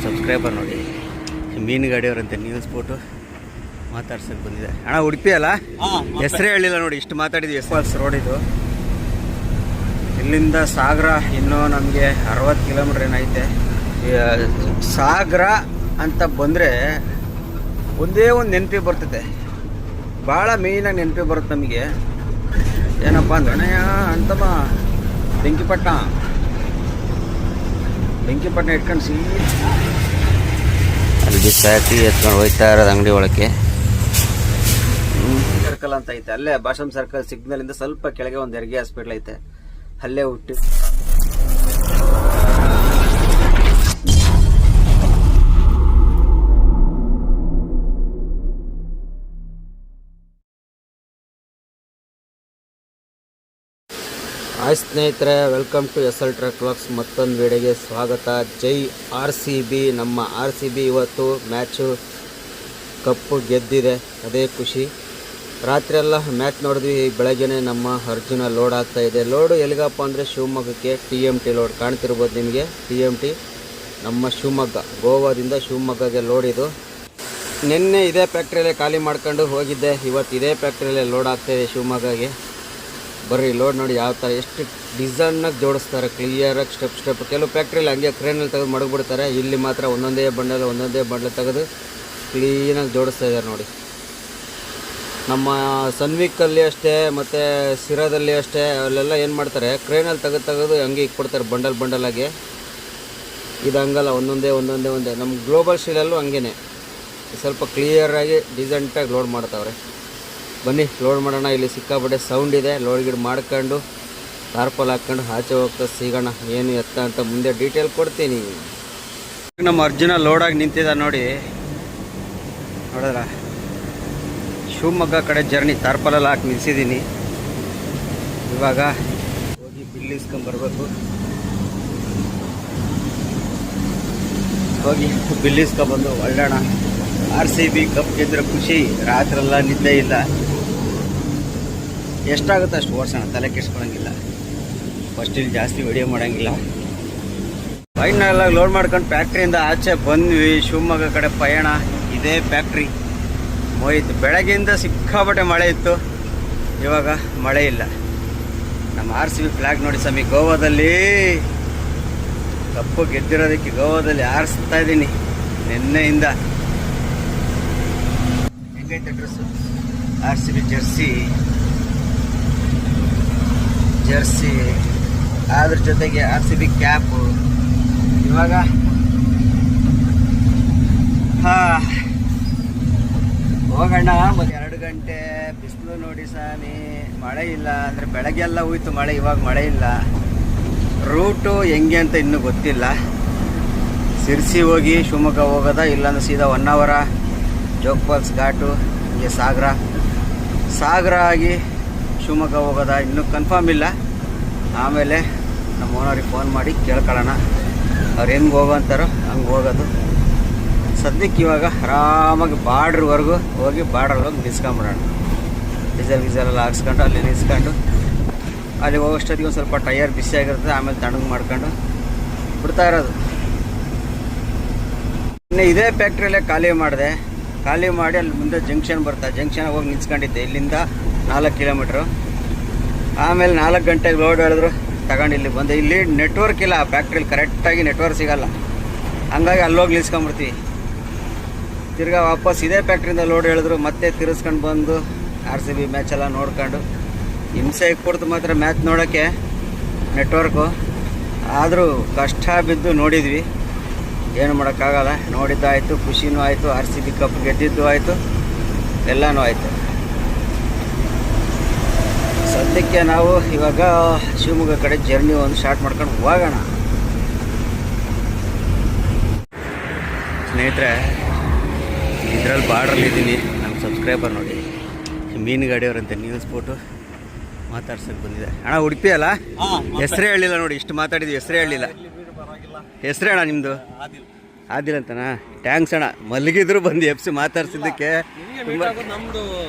Subscriber ನೋಡಿ, ಮೀನುಗಾಡಿಯವರಂತೆ news photo ಮಾತಾಡ್ಸಕ್ಕೆ ಬಂದಿದೆ. ಅಣ್ಣ ಉಡುಪಿ ಅಲ್ಲ, ಹೆಸರೇ ಹೇಳಿಲ್ಲ ನೋಡಿ, ಇಷ್ಟು ಮಾತಾಡಿದ್ವಿ. ಫಾಲ್ಸ್ ರೋಡ್ ಇದು. ಇಲ್ಲಿಂದ ಸಾಗರ ಇನ್ನೂ ನಮಗೆ 60 ಕಿಲೋಮೀಟ್ರ್ ಏನೈತೆ. ಸಾಗರ ಅಂತ ಬಂದರೆ ಒಂದೇ ಒಂದು ನೆನಪಿ ಬರ್ತದೆ, ಭಾಳ ಮೇಯ್ನಾಗಿ ನೆನಪಿ ಬರುತ್ತೆ ನಮಗೆ. ಏನಪ್ಪ ಅಂದ್ರೆ ಅಣ್ಣಯ್ಯ ಅಂತಮ್ಮ ಬೆಂಕಿಪಟ್ಟಣ ಇಟ್ಕೊಂಡು ಅಲ್ಲಿ ಬಿಸಾಕಿ ಎತ್ಕೊಂಡು ಹೋಗ್ತಾ ಇರೋದು ಅಂಗಡಿ ಒಳಕ್ಕೆ. ಸರ್ಕಲ್ ಅಂತ ಐತೆ, ಅಲ್ಲೇ ಭಾಷಮ್ ಸರ್ಕಲ್ ಸಿಗ್ನಲಿಂದ ಸ್ವಲ್ಪ ಕೆಳಗೆ ಒಂದು ಹೆರಿಗೆ ಹಾಸ್ಪಿಟ್ಲ್ ಐತೆ, ಅಲ್ಲೇ ಹುಟ್ಟಿ. ಹಾಯ್ ಸ್ನೇಹಿತರೆ, welcome to SL truck vlogs. ಮತ್ತೊಂದು ವಿಡಿಯೋಗೆ ಸ್ವಾಗತ. ಜೈ RCB. ನಮ್ಮ RCB ಇವತ್ತು ಮ್ಯಾಚು ಕಪ್ಪು ಗೆದ್ದಿದೆ, ಅದೇ ಖುಷಿ. ರಾತ್ರಿ ಎಲ್ಲ ಮ್ಯಾಚ್ ನೋಡಿದ್ವಿ, ಬೆಳಗ್ಗೆನೇ ನಮ್ಮ ಅರ್ಜುನ ಲೋಡ್ ಆಗ್ತಾಯಿದೆ. ಲೋಡು ಎಲ್ಲಿಗಪ್ಪ ಅಂದರೆ ಶಿವಮೊಗ್ಗಕ್ಕೆ TMT ಲೋಡ್ ಕಾಣ್ತಿರ್ಬೋದು ನಿಮಗೆ. TMT ನಮ್ಮ ಶಿವಮೊಗ್ಗ, ಗೋವಾದಿಂದ ಶಿವಮೊಗ್ಗಗೆ ಲೋಡ್ ಇದು. ನಿನ್ನೆ ಇದೇ ಫ್ಯಾಕ್ಟ್ರಿಯಲ್ಲೇ ಖಾಲಿ ಮಾಡ್ಕೊಂಡು ಹೋಗಿದ್ದೆ, ಇವತ್ತು ಇದೇ ಫ್ಯಾಕ್ಟ್ರಿಯಲ್ಲೇ ಲೋಡ್ ಆಗ್ತಾಯಿದೆ ಶಿವಮೊಗ್ಗಗೆ. ಬರ್ರಿ ಲೋಡ್ ನೋಡಿ ಯಾವ ಥರ ಎಷ್ಟು ಡಿಸೈನಾಗಿ ಜೋಡಿಸ್ತಾರೆ, ಕ್ಲಿಯರಾಗಿ ಸ್ಟೆಪ್. ಕೆಲವು ಫ್ಯಾಕ್ಟ್ರಿಯಲ್ಲಿ ಹಂಗೆ ಕ್ರೇನಲ್ಲಿ ತೆಗೆದು ಮಡಗ್ಬಿಡ್ತಾರೆ, ಇಲ್ಲಿ ಮಾತ್ರ ಒಂದೊಂದೇ ಬಂಡಲ್ ತೆಗೆದು ಕ್ಲೀನಾಗಿ ಜೋಡಿಸ್ತಾ ಇದ್ದಾರೆ ನೋಡಿ. ನಮ್ಮ ಸನ್ವಿಕಲ್ಲಿ ಅಷ್ಟೇ ಮತ್ತು ಸಿರಾದಲ್ಲಿ ಅಷ್ಟೇ, ಅಲ್ಲೆಲ್ಲ ಏನು ಮಾಡ್ತಾರೆ, ಕ್ರೇನಲ್ಲಿ ತೆಗೆದು ಹಂಗೆ ಇಕ್ಬಿಡ್ತಾರೆ ಬಂಡಲಾಗಿ. ಇದು ಹಂಗಲ್ಲ, ಒಂದೊಂದೇ. ನಮ್ಮ ಗ್ಲೋಬಲ್ ಸ್ಟೀಲಲ್ಲೂ ಹಂಗೇ ಸ್ವಲ್ಪ ಕ್ಲಿಯರಾಗಿ ಡಿಸೆಂಟಾಗಿ ಲೋಡ್ ಮಾಡ್ತಾವ್ರೆ. ಬನ್ನಿ ಲೋಡ್ ಮಾಡೋಣ. ಇಲ್ಲಿ ಸಿಕ್ಕಾಪಟ್ಟೆ ಸೌಂಡ್ ಇದೆ. ಲೋಡ್ ಗಿಡ್ ಮಾಡ್ಕೊಂಡು ಟಾರ್ಪಲ್ ಹಾಕ್ಕೊಂಡು ಆಚೆ ಹೋಗ್ತಾ ಸಿಗೋಣ, ಏನು ಎತ್ತ ಅಂತ ಮುಂದೆ ಡೀಟೇಲ್ ಕೊಡ್ತೀನಿ. ನಮ್ಮ ಅರ್ಜುನ ಲೋಡಾಗಿ ನಿಂತಿದ್ದ ನೋಡಿ, ನೋಡಿದ್ರ ಶಿವಮೊಗ್ಗ ಕಡೆ ಜರ್ನಿ ಟಾರ್ಪಲೆಲ್ಲ ಹಾಕಿ ನಿಲ್ಸಿದ್ದೀನಿ. ಇವಾಗ ಹೋಗಿ ಬಿಲ್ ಇಸ್ಕೊಂಬರ್ಬೇಕು. ಹೋಗಿ ಬಿಲ್ ಇಸ್ಕೊಂಬಂದು ಒಳ್ಳೋಣ. RCB ಕಪ್ ಗೆದ್ರೆ ಖುಷಿ, ರಾತ್ರೆಲ್ಲ ನಿದ್ದೆ ಇಲ್ಲ. ಎಷ್ಟಾಗುತ್ತೆ ಅಷ್ಟು ಓಡಿಸೋಣ, ತಲೆ ಕೆಡ್ಸ್ಕೊಳಂಗಿಲ್ಲ. ಫಸ್ಟ್ ಇಲ್ಲಿ ಜಾಸ್ತಿ ವಿಡಿಯೋ ಮಾಡೋಂಗಿಲ್ಲ. ಫೈನಲ್ ಲೋಡ್ ಮಾಡ್ಕೊಂಡು ಫ್ಯಾಕ್ಟ್ರಿಯಿಂದ ಆಚೆ ಬಂದ್ವಿ. ಶಿವಮೊಗ್ಗ ಕಡೆ ಪಯಣ. ಇದೇ ಫ್ಯಾಕ್ಟ್ರಿ ಮೋಯಿತು. ಬೆಳಗ್ಗೆಯಿಂದ ಸಿಕ್ಕಾಪಟ್ಟೆ ಮಳೆ ಇತ್ತು, ಇವಾಗ ಮಳೆ ಇಲ್ಲ. ನಮ್ಮ RCB ಫ್ಲಾಗ್ ನೋಡಿ ಸ್ವಾಮಿ, ಗೋವಾದಲ್ಲಿ ಕಪ್ಪು ಗೆದ್ದಿರೋದಕ್ಕೆ ಗೋವಾದಲ್ಲಿ ಆರಿಸ್ತಾ ಇದ್ದೀನಿ ನಿನ್ನೆಯಿಂದ. ಹೆಂಗೈತೆ ಡ್ರೆಸ್ಸು, RCB ಜರ್ಸಿ ಅದ್ರ ಜೊತೆಗೆ RCB ಕ್ಯಾಪು. ಇವಾಗ ಹೋಗೋಣ. ಮತ್ತು 2 ಗಂಟೆ ಬಿಸಿಲು ನೋಡಿ ಸ್ವಾಮಿ, ಮಳೆ ಇಲ್ಲ. ಅಂದರೆ ಬೆಳಗ್ಗೆಲ್ಲ ಹೋಯ್ತು ಮಳೆ, ಇವಾಗ ಮಳೆ ಇಲ್ಲ. ರೂಟು ಹೆಂಗೆ ಅಂತ ಇನ್ನೂ ಗೊತ್ತಿಲ್ಲ. ಸಿರ್ಸಿ ಹೋಗಿ ಶಿವಮೊಗ್ಗ ಹೋಗೋದಾ, ಇಲ್ಲಾಂದ್ರೆ ಸೀದಾ 1 ಅವರ ಜೋಗ್ ಫಾಲ್ಸ್ ಘಾಟು, ಹೀಗೆ ಸಾಗರ ಆಗಿ ಶಿವಮೊಗ್ಗ ಹೋಗೋದಾ, ಇನ್ನೂ ಕನ್ಫರ್ಮ್ ಇಲ್ಲ. ಆಮೇಲೆ ನಮ್ಮ ಓನರಿಗೆ ಫೋನ್ ಮಾಡಿ ಕೇಳ್ಕೊಳ್ಳೋಣ, ಅವ್ರು ಹೆಂಗೆ ಹೋಗೋ ಅಂತಾರೋ ಹಂಗೆ ಹೋಗೋದು. ಸದ್ಯಕ್ಕೆ ಇವಾಗ ಆರಾಮಾಗಿ ಬಾರ್ಡ್ರ್ವರೆಗೂ ಹೋಗಿ ಬಾರ್ಡ್ರಲ್ಲಿ ಹೋಗಿ ನಿಲ್ಸ್ಕೊಂಬಿಡೋಣ. ಡೀಸೆಲ್ ಎಲ್ಲ ಹಾಕ್ಸ್ಕೊಂಡು ಅಲ್ಲಿ ನಿಲ್ಸ್ಕೊಂಡು ಅಲ್ಲಿ ಹೋಗೋಷ್ಟೊತ್ತಿಗೆ ಒಂದು ಸ್ವಲ್ಪ ಟೈರ್ ಬಿಸಿ ಆಗಿರ್ತದೆ. ಆಮೇಲೆ ತಣ್ಣಗೆ ಮಾಡ್ಕೊಂಡು ಬಿಡ್ತಾ ಇರೋದು. ಇನ್ನು ಇದೇ ಫ್ಯಾಕ್ಟ್ರಿಯಲ್ಲೇ ಖಾಲಿ ಮಾಡಿ ಅಲ್ಲಿ ಮುಂದೆ ಜಂಕ್ಷನ್ ಜಂಕ್ಷನ್ ಹೋಗಿ ನಿಲ್ಸ್ಕೊಂಡಿದ್ದೆ. ಇಲ್ಲಿಂದ 4 ಕಿಲೋಮೀಟ್ರು. ಆಮೇಲೆ 4 ಗಂಟೆಗೆ ಲೋಡ್ ಹೇಳಿದ್ರು, ತಗೊಂಡು ಇಲ್ಲಿ ಬಂದೆ. ಇಲ್ಲಿ ನೆಟ್ವರ್ಕ್ ಇಲ್ಲ, ಫ್ಯಾಕ್ಟ್ರಿಲಿ ಕರೆಕ್ಟಾಗಿ ನೆಟ್ವರ್ಕ್ ಸಿಗೋಲ್ಲ. ಹಂಗಾಗಿ ಅಲ್ಲೋಗಿ ನಿಲ್ಸ್ಕೊಂಬಿಡ್ತೀವಿ. ತಿರ್ಗಾ ವಾಪಸ್ ಇದೇ ಫ್ಯಾಕ್ಟ್ರಿಯಿಂದ ಲೋಡ್ ಹೇಳಿದ್ರು, ಮತ್ತೆ ತಿರ್ಸ್ಕೊಂಡು ಬಂದು RCB ಮ್ಯಾಚೆಲ್ಲ ನೋಡ್ಕೊಂಡು ಹಿಂಸೆ ಕೊಡ್ತು ಮಾತ್ರ ಮ್ಯಾಚ್ ನೋಡೋಕ್ಕೆ ನೆಟ್ವರ್ಕು. ಆದರೂ ಕಷ್ಟ ಬಿದ್ದು ನೋಡಿದ್ವಿ, ಏನು ಮಾಡೋಕ್ಕಾಗಲ್ಲ. ನೋಡಿದ್ದಾಯಿತು, ಖುಷಿನೂ ಆಯಿತು, RCB ಕಪ್ ಗೆದ್ದಿದ್ದು ಆಯಿತು, ಎಲ್ಲನೂ ಆಯಿತು. ಸದ್ಯಕ್ಕೆ ನಾವು ಇವಾಗ ಶಿವಮೊಗ್ಗ ಕಡೆ ಜರ್ನಿ ಒಂದು ಸ್ಟಾರ್ಟ್ ಮಾಡ್ಕೊಂಡು ಹೋಗೋಣ. ಸ್ನೇಹಿತರೆ, ಇದರಲ್ಲಿ ಬಾರ್ಡ್ರಲ್ಲಿ ಇದ್ದೀನಿ. ನಮ್ಮ ಸಬ್ಸ್ಕ್ರೈಬರ್ ನೋಡಿ, ಮೀನುಗಾಡಿಯವರಂತೆ ನ್ಯೂಸ್ ಫೋಟೋ ಮಾತಾಡ್ಸಕ್ಕೆ ಬಂದಿದೆ. ಅಣ್ಣ ಉಡುಪಿ ಅಲ್ಲ, ಹೆಸರೇ ಹೇಳಿಲ್ಲ ನೋಡಿ, ಇಷ್ಟು ಮಾತಾಡಿದ್ವಿ, ಹೆಸರೇ ಹೇಳಿಲ್ಲ. ಹೆಸರೇ ಅಣ್ಣ ನಿಮ್ಮದು? ಆದಿಲ್ ಅಂತನಾ? ಟ್ಯಾಂಕ್ಸ್ ಅಣ್ಣ, ಮಲಗಿದ್ರು ಬಂದು FC ಮಾತಾಡ್ಸಿದ್ದಕ್ಕೆ.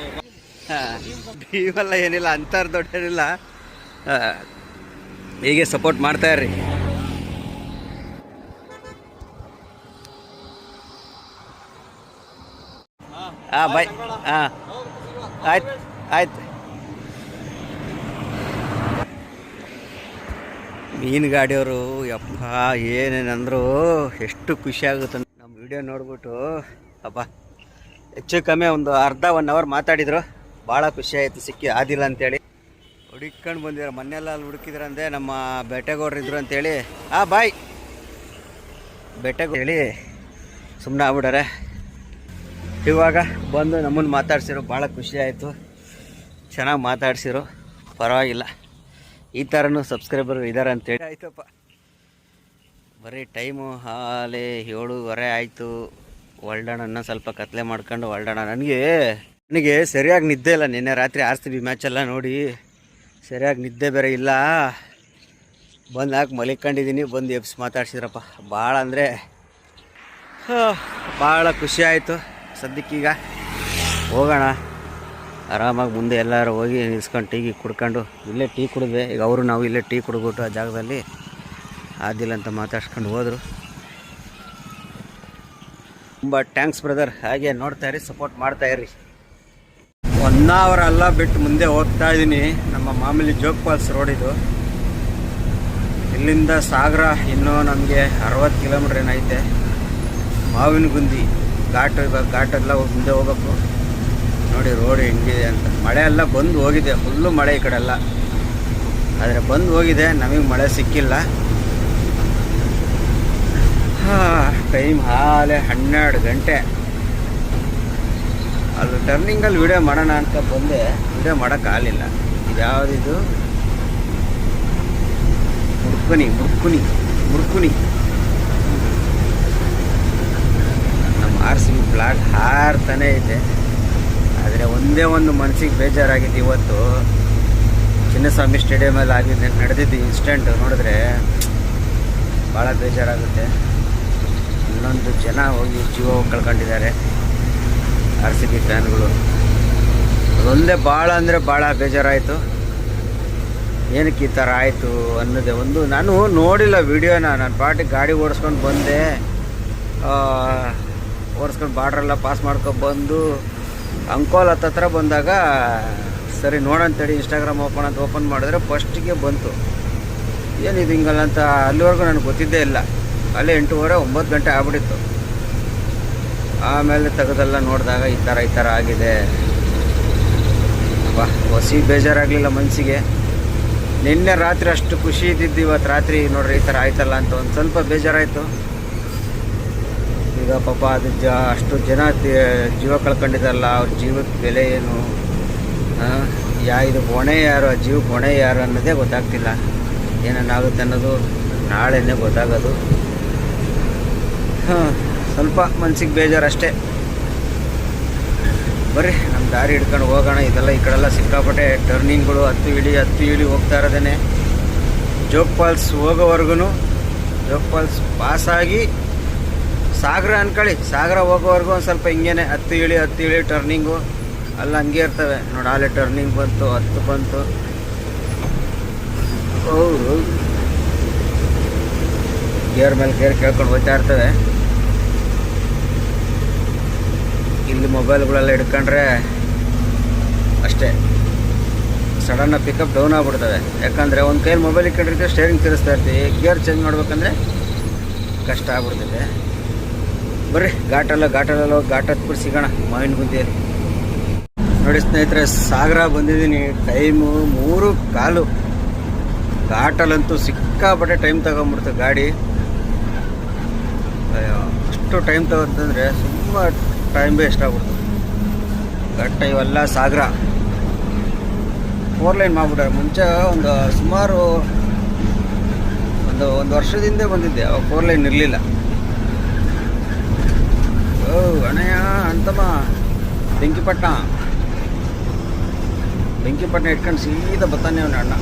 ಇವೆಲ್ಲ ಏನಿಲ್ಲ, ಅಂತಾರ ದೊಡ್ಡೇನಿಲ್ಲ, ಹೀಗೆ ಸಪೋರ್ಟ್ ಮಾಡ್ತಾಯಿರ್ರಿ. ಹಾಂ ಬಾಯ್. ಹಾಂ ಆಯ್ತು ಆಯ್ತು. ಮೀನು ಗಾಡಿಯವರು ಯಪ್ಪ ಏನೇನಂದ್ರು ಎಷ್ಟು ಖುಷಿ ಆಗುತ್ತೆ ನಮ್ಮ ವಿಡಿಯೋ ನೋಡ್ಬಿಟ್ಟು. ಅಪ್ಪ ಹೆಚ್ಚು ಕಮ್ಮಿ ಒಂದು ಅರ್ಧ 1 ಅವರ್ ಮಾತಾಡಿದ್ರು. ಭಾಳ ಖುಷಿ ಆಯಿತು ಸಿಕ್ಕಿ ಆದಿಲ್ಲ ಅಂತೇಳಿ. ಹುಡುಕೊಂಡು ಬಂದಿದ್ರು ಮೊನ್ನೆಲ್ಲ ಅಲ್ಲಿ ಹುಡುಕಿದ್ರಂದೆ ನಮ್ಮ ಬೆಟ್ಟೆಗೌಡ್ರು ಇದ್ರು ಅಂತೇಳಿ. ಬಾಯ್ ಬೆಟ್ಟೆಗೌಡ ಹೇಳಿ ಸುಮ್ಮನೆ ಆಗ್ಬಿಟ್ಟಾರೆ. ಇವಾಗ ಬಂದು ನಮ್ಮನ್ನು ಮಾತಾಡ್ಸಿರು, ಭಾಳ ಖುಷಿ ಆಯಿತು. ಚೆನ್ನಾಗಿ ಮಾತಾಡ್ಸಿರು, ಪರವಾಗಿಲ್ಲ. ಈ ಥರನೂ ಸಬ್ಸ್ಕ್ರೈಬರ್ ಇದ್ದಾರೆ ಅಂತೇಳಿ ಆಯ್ತಪ್ಪ. ಬರೀ ಟೈಮು ಹಾಲೆ 7:30 ಆಯಿತು. ಹೊಲ್ಡೋಣ ಸ್ವಲ್ಪ ಕತ್ಲೆ ಮಾಡ್ಕೊಂಡು ಹೊಲ್ಡೋಣ. ನನಗೆ ಸರಿಯಾಗಿ ನಿದ್ದೆ ಇಲ್ಲ. ನಿನ್ನೆ ರಾತ್ರಿ RCB ಮ್ಯಾಚೆಲ್ಲ ನೋಡಿ ಸರಿಯಾಗಿ ನಿದ್ದೆ ಬೇರೆ ಇಲ್ಲ. ಬಂದು ಹಾಕಿ ಮಲಿಕೊಂಡಿದ್ದೀನಿ. ಬಂದು ಎಬ್ಸ್ ಮಾತಾಡ್ಸಿದ್ರಪ್ಪ. ಭಾಳ ಅಂದರೆ ಭಾಳ ಖುಷಿ ಆಯಿತು. ಸದ್ಯಕ್ಕೀಗ ಹೋಗೋಣ ಆರಾಮಾಗಿ. ಮುಂದೆ ಎಲ್ಲರೂ ಹೋಗಿ ನಿಲ್ಸ್ಕೊಂಡು ಟೀ ಕುಡ್ಕೊಂಡು ಇಲ್ಲೇ ಟೀ ಕುಡಿದ್ವಿ. ಈಗ ಅವರು ನಾವು ಇಲ್ಲೇ ಟೀ ಕುಡ್ಬಿಟ್ಟು ಆ ಜಾಗದಲ್ಲಿ ಆದಿಲ್ಲ ಅಂತ ಮಾತಾಡ್ಸ್ಕೊಂಡು ಹೋದರು. ತುಂಬ ಥ್ಯಾಂಕ್ಸ್ ಬ್ರದರ್. ಹಾಗೆ ನೋಡ್ತಾಯಿರಿ, ಸಪೋರ್ಟ್ ಮಾಡ್ತಾಯಿರಿ. 1 ಅವರ್ ಎಲ್ಲ ಬಿಟ್ಟು ಮುಂದೆ ಹೋಗ್ತಾ ಇದ್ದೀನಿ. ನಮ್ಮ ಮಾಮೂಲಿ ಜೋಗ್ ಫಾಲ್ಸ್ ರೋಡ್ ಇದು. ಇಲ್ಲಿಂದ ಸಾಗರ ಇನ್ನೂ ನಮಗೆ 60 ಕಿಲೋಮೀಟ್ರ್ ಏನೈತೆ. ಮಾವಿನಗುಂದಿ ಘಾಟ್, ಇವಾಗ ಘಾಟೆಲ್ಲ ಮುಂದೆ ಹೋಗ್ಬೇಕು. ನೋಡಿ ರೋಡ್ ಹೆಂಗಿದೆ ಅಂತ. ಮಳೆ ಎಲ್ಲ ಬಂದು ಹೋಗಿದೆ, ಫುಲ್ಲು ಮಳೆ ಈ ಕಡೆ ಎಲ್ಲ. ಆದರೆ ಬಂದು ಹೋಗಿದೆ, ನಮಗೆ ಮಳೆ ಸಿಕ್ಕಿಲ್ಲ. ಟೈಮ್ ಹಾಲೆ 12 ಗಂಟೆ. ಅಲ್ಲಿ ಟರ್ನಿಂಗಲ್ಲಿ ವಿಡಿಯೋ ಮಾಡೋಣ ಅಂತ ಬಂದೆ, ವಿಡಿಯೋ ಮಾಡೋಕ್ಕಾಗಲಿಲ್ಲ. ಇದು ಯಾವುದಿದು ಮುರ್ಕುನಿ ನಮ್ಮ RCB ಫ್ಲಾಗ್ ಹಾರ್ತಾನೆ ಇದೆ. ಆದರೆ ಒಂದೇ ಒಂದು ಮನಸ್ಸಿಗೆ ಬೇಜಾರಾಗಿದೆ. ಇವತ್ತು ಚಿನ್ನಸ್ವಾಮಿ ಸ್ಟೇಡಿಯಮಲ್ಲಿ ಆಗಿದೆ ನಡೆದಿದ್ದು ಇನ್ಸಿಡೆಂಟ್ ನೋಡಿದ್ರೆ ಭಾಳ ಬೇಜಾರಾಗುತ್ತೆ. ಇನ್ನೊಂದು ಜನ ಹೋಗಿ ಜೀವ ಕಳ್ಕೊಂಡಿದ್ದಾರೆ RCB ಫ್ಯಾನ್ಗಳು. ಅದೊಂದೇ ಭಾಳ ಅಂದರೆ ಭಾಳ ಬೇಜಾರಾಯಿತು. ಏನಕ್ಕೆ ಈ ಥರ ಆಯಿತು ಅನ್ನೋದೇ ಒಂದು. ನಾನು ನೋಡಿಲ್ಲ ವೀಡಿಯೋನ. ನಾನು ಪಾಟಿಗೆ ಗಾಡಿ ಓಡಿಸ್ಕೊಂಡು ಬಂದೆ. ಓಡಿಸ್ಕೊಂಡು ಬಾರ್ಡ್ರೆಲ್ಲ ಪಾಸ್ ಮಾಡ್ಕೊಂಡು ಬಂದು ಅಂಕೋಲ್ ಹತ್ರ ಬಂದಾಗ ಸರಿ ನೋಡಂತೇಳಿ ಇನ್ಸ್ಟಾಗ್ರಾಮ್ ಓಪನ್ ಮಾಡಿದ್ರೆ ಫಸ್ಟಿಗೆ ಬಂತು ಏನಿದು ಹಿಂಗಲ್ಲ ಅಂತ. ಅಲ್ಲಿವರೆಗೂ ನನಗೆ ಗೊತ್ತಿದ್ದೇ ಇಲ್ಲ. ಅಲ್ಲೇ 8:30 9 ಗಂಟೆ ಆಗ್ಬಿಟ್ಟಿತ್ತು. ಆಮೇಲೆ ತೆಗೆದೆಲ್ಲ ನೋಡಿದಾಗ ಈ ಥರ ಆಗಿದೆ. ಹೊಸಿ ಬೇಜಾರಾಗಲಿಲ್ಲ ಮನಸ್ಸಿಗೆ. ನಿನ್ನೆ ರಾತ್ರಿ ಅಷ್ಟು ಖುಷಿ ಇದ್ದಿದ್ದು, ಇವತ್ತು ರಾತ್ರಿ ನೋಡ್ರಿ ಈ ಥರ ಆಯ್ತಲ್ಲ ಅಂತ ಒಂದು ಸ್ವಲ್ಪ ಬೇಜಾರಾಯಿತು. ಈಗ ಪಾಪ ಅದು ಅಷ್ಟು ಜನ ಜೀವ ಕಳ್ಕೊಂಡಿದ್ದಾರಲ್ಲ, ಅವ್ರ ಜೀವಕ್ಕೆ ಬೆಲೆ ಏನು, ಇದು ಹೊಣೆ ಯಾರು, ಆ ಜೀವಕ್ಕೆ ಹೊಣೆ ಯಾರು ಅನ್ನೋದೇ ಗೊತ್ತಾಗ್ತಿಲ್ಲ. ಏನೇನಾಗುತ್ತೆ ಅನ್ನೋದು ನಾಳೆನೇ ಗೊತ್ತಾಗೋದು. ಸ್ವಲ್ಪ ಮನ್ಸಿಗೆ ಬೇಜಾರಷ್ಟೇ. ಬರ್ರಿ ನಮ್ಮ ದಾರಿ ಹಿಡ್ಕೊಂಡು ಹೋಗೋಣ. ಇದೆಲ್ಲ ಈ ಕಡೆಲ್ಲ ಸಿಕ್ಕಾಪಟ್ಟೆ ಟರ್ನಿಂಗ್ಗಳು, ಹತ್ತು ಇಳಿ ಹೋಗ್ತಾ ಇರೋದೇ. ಜೋಗ್ ಫಾಲ್ಸ್ ಹೋಗೋವರೆಗೂ, ಜೋಗ್ ಫಾಲ್ಸ್ ಪಾಸಾಗಿ ಸಾಗರ ಅನ್ಕೊಳ್ಳಿ, ಸಾಗರ ಹೋಗೋವರೆಗೂ ಒಂದು ಸ್ವಲ್ಪ ಹಿಂಗೇನೆ ಹತ್ತು ಇಳಿ ಟರ್ನಿಂಗು ಅಲ್ಲ ಹಂಗೆ ಇರ್ತವೆ ನೋಡಿ. ಅಲ್ಲೇ ಟರ್ನಿಂಗ್ ಬಂತು, 10 ಬಂತು. ಹೌದು, ಗೇರ್ ಮೇಲೆ ಗೇರ್ ಕೇಳ್ಕೊಂಡು ಹೋಗ್ತಾ ಇರ್ತವೆ. ಇಲ್ಲಿ ಮೊಬೈಲ್ಗಳೆಲ್ಲ ಹಿಡ್ಕೊಂಡ್ರೆ ಅಷ್ಟೇ ಸಡನ್ನಾಗಿ ಪಿಕಪ್ ಡೌನ್ ಆಗ್ಬಿಡ್ತವೆ. ಯಾಕಂದರೆ ಒಂದು ಕೈಯಲ್ಲಿ ಮೊಬೈಲ್ ಇಟ್ಕೊಂಡಿರ್ತೀವಿ, ಸ್ಟೇರಿಂಗ್ ತಿರ್ಸ್ತಾ ಇರ್ತೀವಿ, ಗೇರ್ ಚೇಂಜ್ ಮಾಡ್ಬೇಕಂದ್ರೆ ಕಷ್ಟ ಆಗ್ಬಿಡ್ತೈತೆ. ಬರ್ರಿ ಘಾಟೆಲ್ಲ ಹೋಗಿ ಘಾಟ್ ಹತ್ಬಿಟ್ಟು ಸಿಗೋಣ ಮಾವಿನಗುಂದಿಯಲ್ಲಿ. ನೋಡಿ ಸ್ನೇಹಿತರೆ, ಸಾಗರ ಬಂದಿದ್ದೀನಿ. ಟೈಮು 3:15. ಘಾಟಲ್ಲಂತೂ ಸಿಕ್ಕಾಪಟ್ಟೆ ಟೈಮ್ ತಗೊಂಡ್ಬಿಡ್ತು ಗಾಡಿ. ಅಷ್ಟು ಟೈಮ್ ತಗೊಂತಂದರೆ ತುಂಬ ಟೈಮ್ ವೇಸ್ಟ್ ಆಗ್ಬಿಡ್ತು. ಘಟ್ಟ ಇವೆಲ್ಲ ಸಾಗರ 4 ಲೈನ್ ಮಾಡ್ಬಿಟ್ಟಾರೆ. ಮುಂಚೆ ಒಂದು ಸುಮಾರು ಒಂದು ವರ್ಷದಿಂದ ಬಂದಿದ್ದೆ, ಅವಾಗ 4 ಲೈನ್ ಇರಲಿಲ್ಲ. ಅಣ್ಣಯ್ಯ ಅಂತಮ್ಮ ಬೆಂಕಿಪಟ್ಟಣ ಇಟ್ಕೊಂಡು ಸೀದಾ ಬರ್ತಾನೆ ಅವನ ಅಣ್ಣ.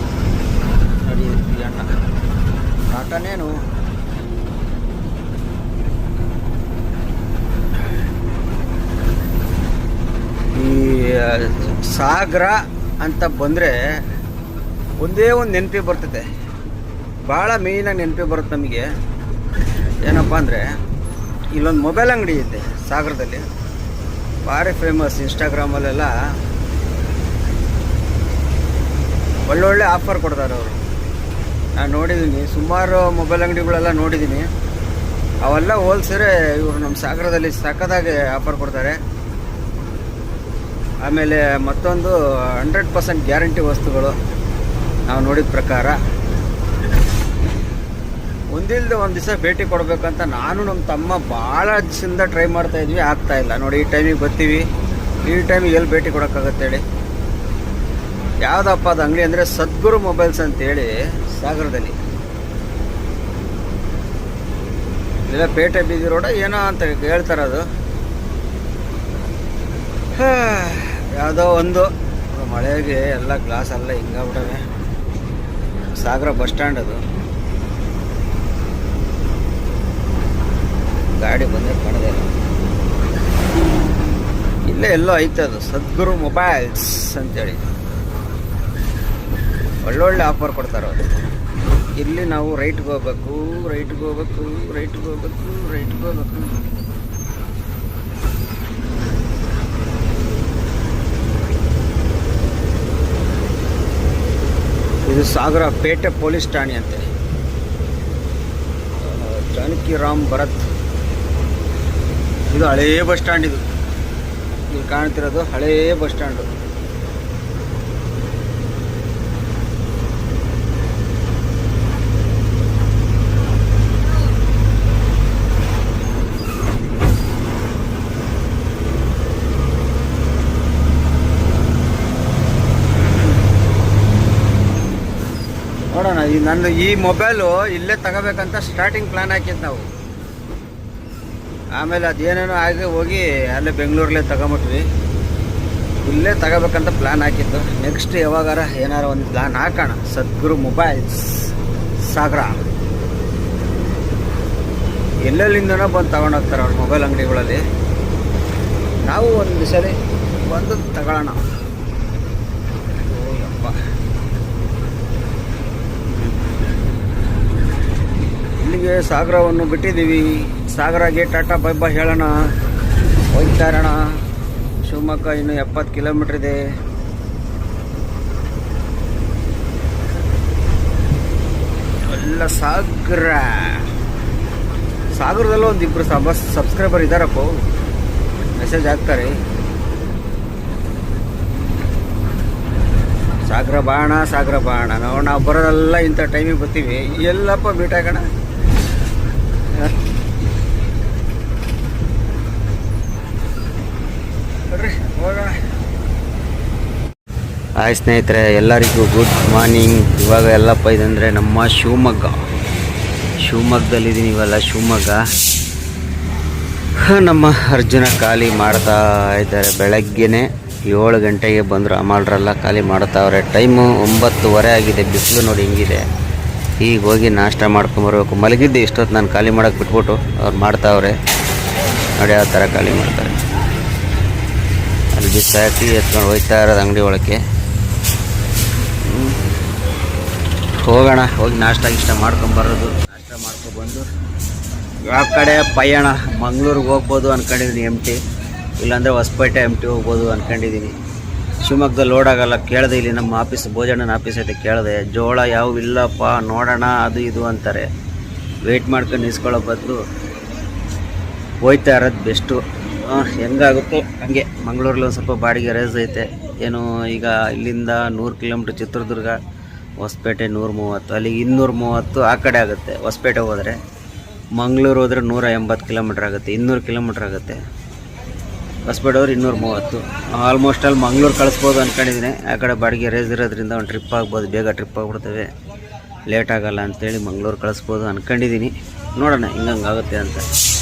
ನೋಡಿ ಈ ಅಣ್ಣ ಟಾಟಾನೇನು. ಈ ಸಾಗರ ಅಂತ ಬಂದರೆ ಒಂದೇ ಒಂದು ನೆನಪಿ ಬರ್ತದೆ, ಭಾಳ ಮೇಯ್ನಾಗಿ ನೆನಪಿ ಬರುತ್ತೆ ನಮಗೆ. ಏನಪ್ಪ ಅಂದರೆ ಇಲ್ಲೊಂದು ಮೊಬೈಲ್ ಅಂಗಡಿ ಇದೆ ಸಾಗರದಲ್ಲಿ. ಭಾರಿ ಫೇಮಸ್. ಇನ್ಸ್ಟಾಗ್ರಾಮಲ್ಲೆಲ್ಲ ಒಳ್ಳೊಳ್ಳೆ ಆಫರ್ ಕೊಡ್ತಾರೆ ಅವರು. ನಾನು ನೋಡಿದ್ದೀನಿ, ಸುಮಾರು ಮೊಬೈಲ್ ಅಂಗಡಿಗಳೆಲ್ಲ ನೋಡಿದ್ದೀನಿ. ಅವೆಲ್ಲ ಹೋಲ್ಸಿದ್ರೆ ಇವರು ನಮ್ಮ ಸಾಗರದಲ್ಲಿ ಸಖತ್ತಾಗಿ ಆಫರ್ ಕೊಡ್ತಾರೆ. ಆಮೇಲೆ ಮತ್ತೊಂದು 100% ಗ್ಯಾರಂಟಿ ವಸ್ತುಗಳು ನಾವು ನೋಡಿದ ಪ್ರಕಾರ. ಒಂದಿಲ್ಲದೆ ಒಂದು ದಿವಸ ಭೇಟಿ ಕೊಡಬೇಕಂತ ನಾನು ನಮ್ಮ ತಮ್ಮ ಭಾಳ ದಿವಸದಿಂದ ಟ್ರೈ ಮಾಡ್ತಾಯಿದ್ವಿ, ಆಗ್ತಾಯಿಲ್ಲ. ನೋಡಿ, ಈ ಟೈಮಿಗೆ ಬರ್ತೀವಿ, ಈ ಟೈಮಿಗೆ ಎಲ್ಲಿ ಭೇಟಿ ಕೊಡೋಕ್ಕಾಗತ್ತೆ ಹೇಳಿ. ಯಾವುದಪ್ಪ ಅದು ಅಂಗಡಿ ಅಂದರೆ ಸದ್ಗುರು ಮೊಬೈಲ್ಸ್ ಅಂತೇಳಿ ಸಾಗರದಲ್ಲಿ. ಇಲ್ಲ ಪೇಟೆ ಬೀದಿ ರೋಡ ಏನೋ ಅಂತ ಹೇಳ್ತಾರೆ. ಅದು ಯಾವುದೋ ಒಂದು ಮಳೆಗೆ ಎಲ್ಲ ಗ್ಲಾಸ್ ಎಲ್ಲ ಹಿಂಗಾಗ್ಬಿಟ್ಟವೆ. ಸಾಗರ ಬಸ್ ಸ್ಟ್ಯಾಂಡ್ ಅದು. ಗಾಡಿ ಬಂದೇ ಕಾಣದೇ ಇಲ್ಲ. ಇಲ್ಲೇ ಎಲ್ಲೋ ಐತೆ ಅದು, ಸದ್ಗುರು ಮೊಬೈಲ್ಸ್ ಅಂತೇಳಿ. ಒಳ್ಳೊಳ್ಳೆ ಆಫರ್ ಕೊಡ್ತಾರೆ ಅವರು. ಇಲ್ಲಿ ನಾವು ರೈಟ್ಗೆ ಹೋಗ್ಬೇಕು. ಇದು ಸಾಗರ ಪೇಟೆ ಪೊಲೀಸ್ ಠಾಣೆ ಅಂತೆ. ಜಾನಕಿ ರಾಮ್ ಭರತ್. ಇದು ಹಳೇ ಬಸ್ ಸ್ಟ್ಯಾಂಡ್. ಇದು ಇಲ್ಲಿ ಕಾಣ್ತಿರೋದು ಹಳೇ ಬಸ್ ಸ್ಟ್ಯಾಂಡು. ನೋಡೋಣ, ನನ್ನ ಈ ಮೊಬೈಲು ಇಲ್ಲೇ ತಗೋಬೇಕಂತ ಸ್ಟಾರ್ಟಿಂಗ್ ಪ್ಲ್ಯಾನ್ ಹಾಕಿದ್ದು ನಾವು. ಆಮೇಲೆ ಅದೇನೇನೋ ಆಗಿ ಹೋಗಿ ಅಲ್ಲೇ ಬೆಂಗಳೂರಲ್ಲೇ ತಗೊಂಬಿಟ್ವಿ. ಇಲ್ಲೇ ತಗೋಬೇಕಂತ ಪ್ಲ್ಯಾನ್ ಹಾಕಿದ್ದು. ನೆಕ್ಸ್ಟ್ ಯಾವಾಗಾರ ಏನಾರ ಒಂದು ಪ್ಲ್ಯಾನ್ ಹಾಕೋಣ. ಸದ್ಗುರು ಮೊಬೈಲ್ಸ್ ಸಾಗರ. ಎಲ್ಲೆಲ್ಲಿಂದನೋ ಬಂದು ತಗೊಂಡೋಗ್ತಾರೆ ಅವ್ರ ಮೊಬೈಲ್ ಅಂಗಡಿಗಳಲ್ಲಿ. ನಾವು ಒಂದು ಸರಿ ಬಂದು ತಗೊಳ್ಳೋಣ. ಇಲ್ಲಿಗೆ ಸಾಗರವನ್ನು ಬಿಟ್ಟಿದ್ದೀವಿ. ಸಾಗರಗೆ ಟಾಟಾ ಬೈ ಬೈ ಹೇಳೋಣ. ಹೋಗ್ತಾ ಇರೋಣ. ಶಿವಮೊಗ್ಗ ಇನ್ನು 70 ಕಿಲೋಮೀಟ್ರ್ ಇದೆ. ಎಲ್ಲ ಸಾಗರದಲ್ಲೂ ಒಂದು ಇಬ್ಬರು ಸಬ್ಸ್ಕ್ರೈಬರ್ ಇದ್ದಾರಪ್ಪ. ಮೆಸೇಜ್ ಹಾಕ್ತಾರೆ, ಸಾಗರ ಬಾಣ. ನಾವು ಬರೋದೆಲ್ಲ ಇಂಥ ಟೈಮಿಗೆ ಬರ್ತೀವಿ. ಎಲ್ಲಪ್ಪ ಮೀಟ್ ಆಗೋಣ. ಹಾಯ್ ಸ್ನೇಹಿತರೆ, ಎಲ್ಲರಿಗೂ ಗುಡ್ ಮಾರ್ನಿಂಗ್. ಇವಾಗ ಎಲ್ಲಪ್ಪ ಇದಂದರೆ ನಮ್ಮ ಶಿವಮೊಗ್ಗದಲ್ಲಿದ್ದೀನಿ. ಇವೆಲ್ಲ ಶಿವಮೊಗ್ಗ. ನಮ್ಮ ಅರ್ಜುನ ಖಾಲಿ ಮಾಡ್ತಾ ಇದ್ದಾರೆ. ಬೆಳಗ್ಗೆನೇ 7 ಗಂಟೆಗೆ ಬಂದರು. ಅಮಾಲ್ರೆಲ್ಲ ಖಾಲಿ ಮಾಡ್ತಾವ್ರೆ. ಟೈಮು 9:30 ಆಗಿದೆ. ಬಿಸಿಲು ನೋಡಿ ಹಿಂಗಿದೆ. ಈಗ ಹೋಗಿ ನಾಷ್ಟ ಮಾಡ್ಕೊಂಬರ್ಬೇಕು. ಮಲಗಿದ್ದೆ ಇಷ್ಟೊತ್ತು ನಾನು ಖಾಲಿ ಮಾಡೋಕ್ಕೆ ಬಿಟ್ಬಿಟ್ಟು. ಅವ್ರು ಮಾಡ್ತಾವ್ರೆ ನೋಡಿ, ಯಾವ ಥರ ಖಾಲಿ ಮಾಡ್ತಾರೆ. ಅಲ್ಲಿ ಬಿಸಾಕಿ ಎತ್ಕೊಂಡು ಹೋಗ್ತಾ ಇರೋದು ಅಂಗಡಿ ಒಳಕ್ಕೆ. ಹೋಗೋಣ, ಹೋಗಿ ನಾಷ್ಟ ಮಾಡ್ಕೊಂಬರೋದು. ನಾಷ್ಟ ಮಾಡ್ಕೊಬಂದು ಯಾವ ಕಡೆ ಪಯಣ ಮಂಗ್ಳೂರಿಗೆ ಹೋಗ್ಬೋದು ಅಂದ್ಕೊಂಡಿದ್ದೀನಿ. MT ಇಲ್ಲಾಂದರೆ ಹೊಸಪೇಟೆ MT ಹೋಗ್ಬೋದು ಅಂದ್ಕೊಂಡಿದ್ದೀನಿ. ಶಿವಮೊಗ್ಗದಲ್ಲಿ ಲೋಡ್ ಆಗಲ್ಲ. ಕೇಳಿದೆ, ಇಲ್ಲಿ ನಮ್ಮ ಆಫೀಸ್ ಭೋಜನನ ಆಫೀಸ್ ಐತೆ, ಕೇಳಿದೆ. ಜೋಳ ಯಾವ ಇಲ್ಲಪ್ಪ, ನೋಡೋಣ ಅದು ಇದು ಅಂತಾರೆ. ವೆಯ್ಟ್ ಮಾಡ್ಕೊಂಡು ಇಸ್ಕೊಳ್ಳೋ ಬದಲು ಹೋಯ್ತಾ ಇರೋದು ಬೆಸ್ಟು. ಹೆಂಗಾಗುತ್ತೋ ಹಂಗೆ. ಮಂಗಳೂರಲ್ಲಿ ಒಂದು ಸ್ವಲ್ಪ ಬಾಡಿಗೆ ರೇಸ್ ಐತೆ. ಏನು ಈಗ ಇಲ್ಲಿಂದ 100 ಕಿಲೋಮೀಟ್ರ್ ಚಿತ್ರದುರ್ಗ, ಹೊಸಪೇಟೆ 130, ಅಲ್ಲಿಗೆ 230 ಆ ಕಡೆ ಆಗುತ್ತೆ. ಹೊಸಪೇಟೆ ಹೋದರೆ ಮಂಗಳೂರು ಹೋದರೆ 180 ಕಿಲೋಮೀಟ್ರ್ ಆಗುತ್ತೆ, 200 ಕಿಲೋಮೀಟ್ರ್ ಆಗುತ್ತೆ. ಹೊಸಪೇಟೆ ಹೋದ್ರೆ 230. ಆಲ್ಮೋಸ್ಟ್ ಅಲ್ಲಿ ಮಂಗಳೂರು ಕಳಿಸ್ಬೋದು ಅಂದ್ಕೊಂಡಿದ್ದೀನಿ. ಆ ಕಡೆ ಬಾಡಿಗೆ ರೇಸ್ ಇರೋದ್ರಿಂದ ಒಂದು ಟ್ರಿಪ್ ಆಗ್ಬೋದು, ಬೇಗ ಟ್ರಿಪ್ ಆಗ್ಬಿಡ್ತೇವೆ, ಲೇಟ್ ಆಗೋಲ್ಲ ಅಂಥೇಳಿ ಮಂಗಳೂರು ಕಳಿಸ್ಬೋದು ಅಂದ್ಕೊಂಡಿದ್ದೀನಿ. ನೋಡೋಣ ಹಿಂಗಂಗಾಗುತ್ತೆ ಅಂತ.